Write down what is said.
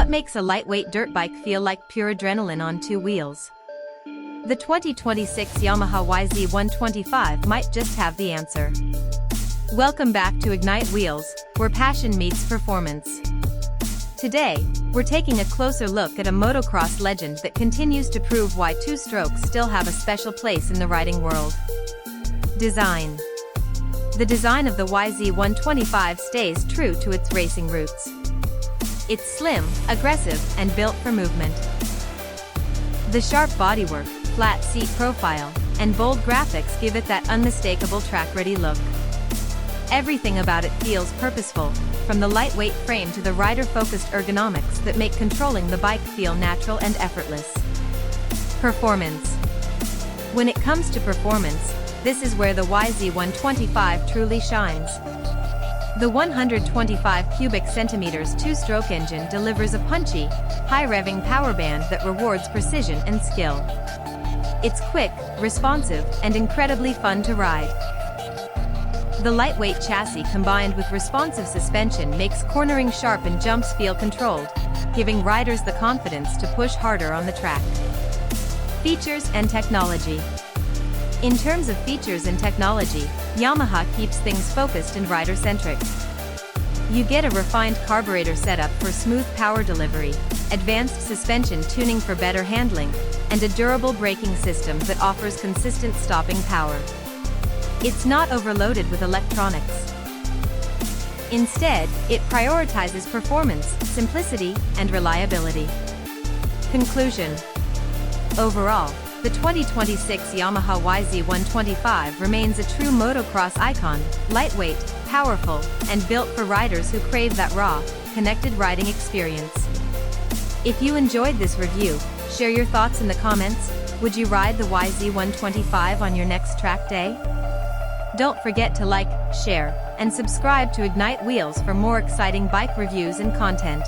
What makes a lightweight dirt bike feel like pure adrenaline on two wheels? The 2026 Yamaha YZ125 might just have the answer. Welcome back to Ignite Wheels, where passion meets performance. Today, we're taking a closer look at a motocross legend that continues to prove why two-strokes still have a special place in the riding world. Design. The design of the YZ125 stays true to its racing roots. It's slim, aggressive, and built for movement. The sharp bodywork, flat seat profile, and bold graphics give it that unmistakable track-ready look. Everything about it feels purposeful, from the lightweight frame to the rider-focused ergonomics that make controlling the bike feel natural and effortless. Performance. When it comes to performance, this is where the YZ125 truly shines. The 125 cubic centimeters two-stroke engine delivers a punchy, high-revving power band that rewards precision and skill. It's quick, responsive, and incredibly fun to ride. The lightweight chassis combined with responsive suspension makes cornering sharp and jumps feel controlled, giving riders the confidence to push harder on the track. Features and technology. In terms of features and technology, Yamaha keeps things focused and rider-centric. You get a refined carburetor setup for smooth power delivery, advanced suspension tuning for better handling, and a durable braking system that offers consistent stopping power. It's not overloaded with electronics. Instead, it prioritizes performance, simplicity, and reliability. Conclusion. Overall, the 2026 Yamaha YZ125 remains a true motocross icon, lightweight, powerful, and built for riders who crave that raw, connected riding experience. If you enjoyed this review, share your thoughts in the comments. Would you ride the YZ125 on your next track day? Don't forget to like, share, and subscribe to Ignite Wheels for more exciting bike reviews and content.